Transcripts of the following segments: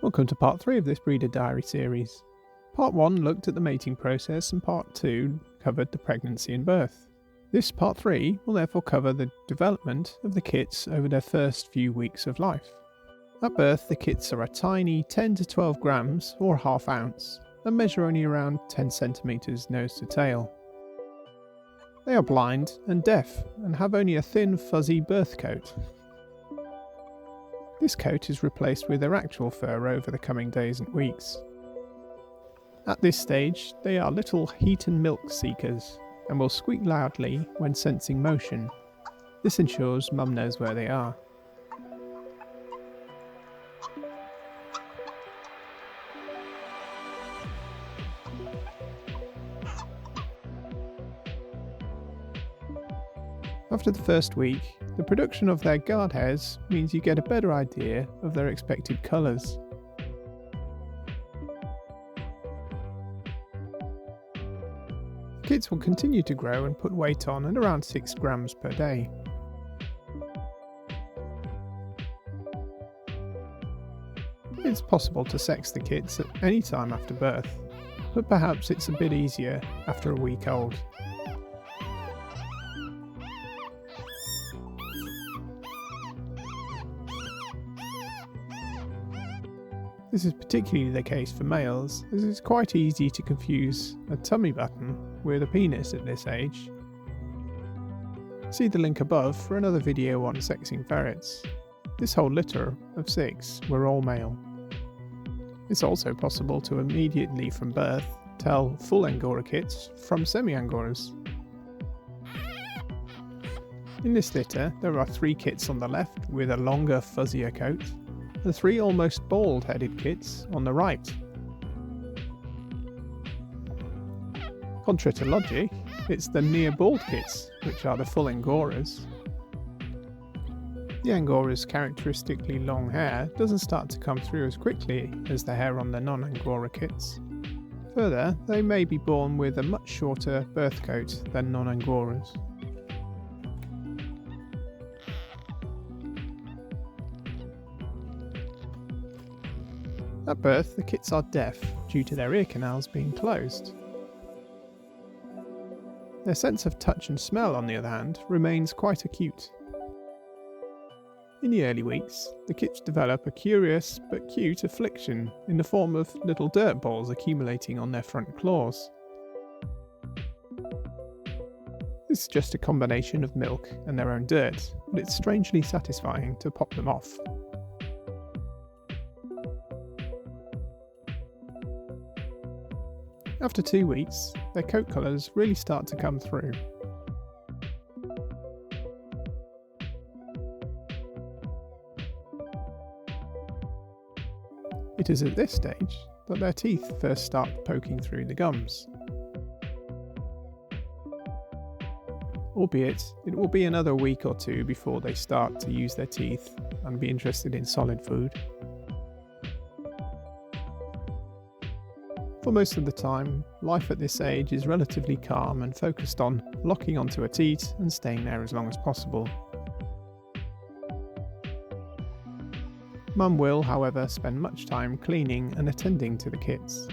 Welcome to part 3 of this Breeder Diary series. Part 1 looked at the mating process and part 2 covered the pregnancy and birth. This part 3 will therefore cover the development of the kits over their first few weeks of life. At birth, the kits are a tiny 10 to 12 grams or ½ ounce and measure only around 10 centimeters nose to tail. They are blind and deaf and have only a thin fuzzy birth coat. This coat is replaced with their actual fur over the coming days and weeks. At this stage, they are little heat and milk seekers and will squeak loudly when sensing motion. This ensures mum knows where they are. After the first week, the production of their guard hairs means you get a better idea of their expected colours. Kits will continue to grow and put weight on at around 6 grams per day. It's possible to sex the kits at any time after birth, but perhaps it's a bit easier after a week old. This is particularly the case for males, as it's quite easy to confuse a tummy button with a penis at this age. See the link above for another video on sexing ferrets. This whole litter of 6 were all male. It's also possible to immediately from birth tell full Angora kits from semi-Angoras. In this litter there are 3 kits on the left with a longer fuzzier coat, and 3 almost bald-headed kits on the right. Contrary to logic, it's the near-bald kits which are the full Angoras. The Angora's characteristically long hair doesn't start to come through as quickly as the hair on the non-Angora kits. Further, they may be born with a much shorter birth coat than non-Angoras. At birth, the kits are deaf due to their ear canals being closed. Their sense of touch and smell, on the other hand, remains quite acute. In the early weeks, the kits develop a curious but cute affliction in the form of little dirt balls accumulating on their front claws. This is just a combination of milk and their own dirt, but it's strangely satisfying to pop them off. After 2 weeks, their coat colours really start to come through. It is at this stage that their teeth first start poking through the gums. Albeit, it will be another week or 2 before they start to use their teeth and be interested in solid food. For most of the time, life at this age is relatively calm and focused on locking onto a teat and staying there as long as possible. Mum will, however, spend much time cleaning and attending to the kits.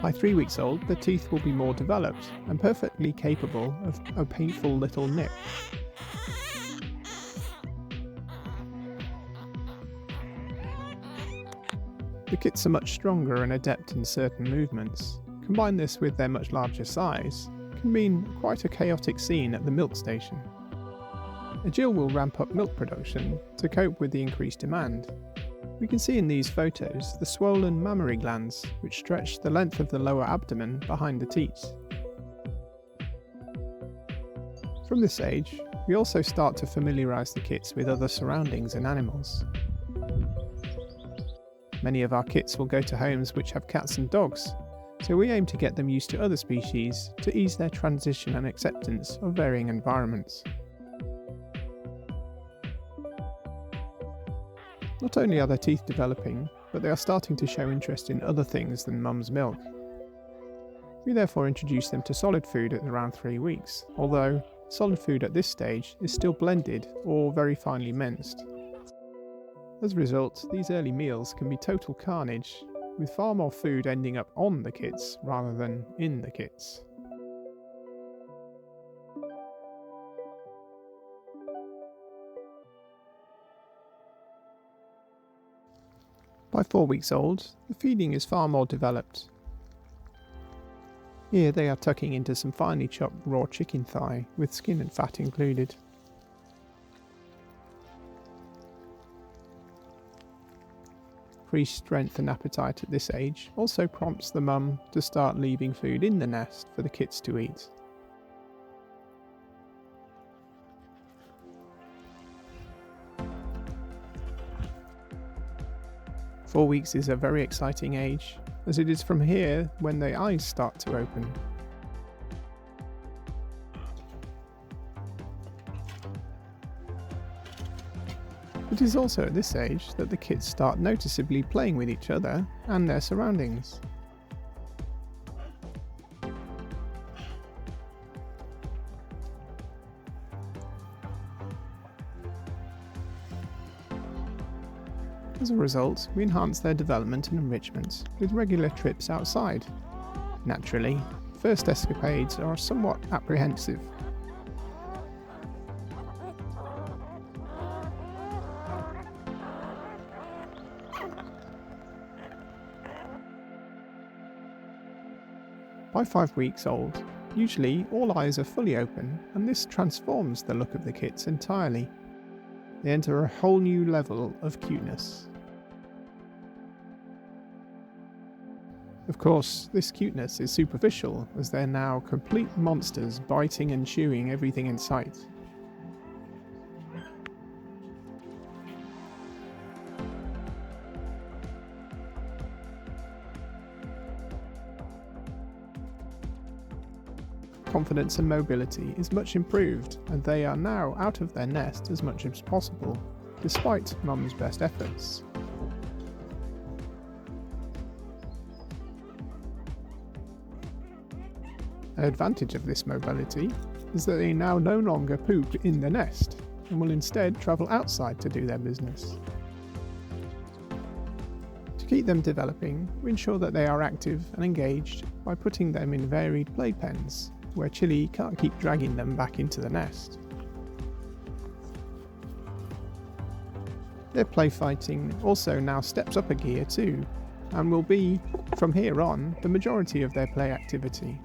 By 3 weeks old, the teeth will be more developed and perfectly capable of a painful little nip. The kits are much stronger and adept in certain movements. Combine this with their much larger size, can mean quite a chaotic scene at the milk station. A Jill will ramp up milk production to cope with the increased demand. We can see in these photos the swollen mammary glands which stretch the length of the lower abdomen behind the teats. From this age, we also start to familiarise the kits with other surroundings and animals. Many of our kits will go to homes which have cats and dogs, so we aim to get them used to other species to ease their transition and acceptance of varying environments. Not only are their teeth developing, but they are starting to show interest in other things than mum's milk. We therefore introduce them to solid food at around 3 weeks, although Solid food at this stage is still blended or very finely minced. As a result, these early meals can be total carnage, with far more food ending up on the kits rather than in the kits. By 4 weeks old, the feeding is far more developed. Here they are tucking into some finely chopped raw chicken thigh with skin and fat included. Increased strength and appetite at this age also prompts the mum to start leaving food in the nest for the kits to eat. Four weeks is a very exciting age, as it is from here when their eyes start to open. It is also at this age that the kits start noticeably playing with each other and their surroundings. As a result, we enhance their development and enrichment with regular trips outside. Naturally, first escapades are somewhat apprehensive. By 5 weeks old, usually all eyes are fully open, and this transforms the look of the kits entirely. They enter a whole new level of cuteness. Of course, this cuteness is superficial, as they're now complete monsters biting and chewing everything in sight. Confidence and mobility is much improved, and they are now out of their nest as much as possible, despite mum's best efforts. An advantage of this mobility is that they now no longer poop in the nest, and will instead travel outside to do their business. To keep them developing, we ensure that they are active and engaged by putting them in varied playpens, where Chilli can't keep dragging them back into the nest. Their play fighting also now steps up a gear too, and will be, from here on, the majority of their play activity.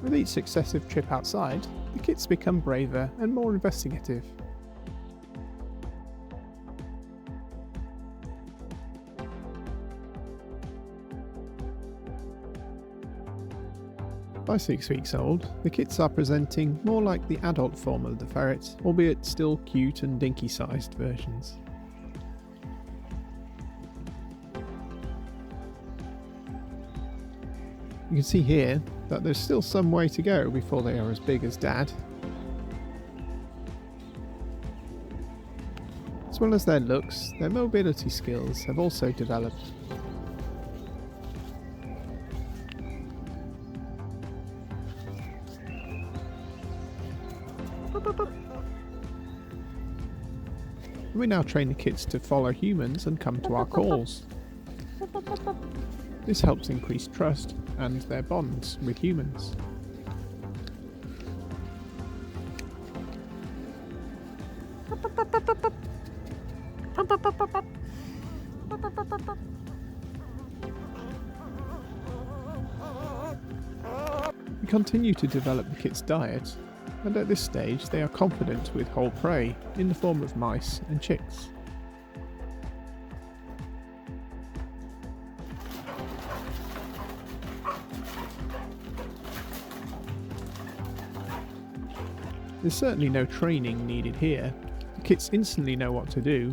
With each successive trip outside, the kits become braver and more investigative. By 6 weeks old, the kits are presenting more like the adult form of the ferret, albeit still cute and dinky sized versions. You can see here that there's still some way to go before they are as big as Dad. As well as their looks, their mobility skills have also developed. We now train the kits to follow humans and come to our calls. This helps increase trust and their bonds with humans. We continue to develop the kit's diet, and at this stage they are confident with whole prey in the form of mice and chicks. There's certainly no training needed here. The kits instantly know what to do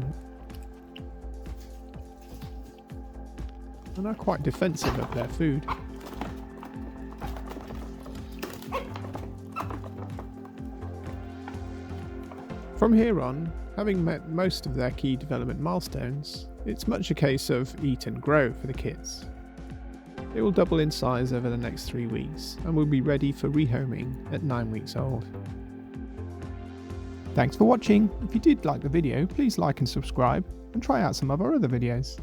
and are quite defensive of their food. From here on, having met most of their key development milestones, it's much a case of eat and grow for the kits. They will double in size over the next 3 weeks and will be ready for rehoming at 9 weeks old. Thanks for watching. If you did like the video, please like and subscribe and try out some of our other videos.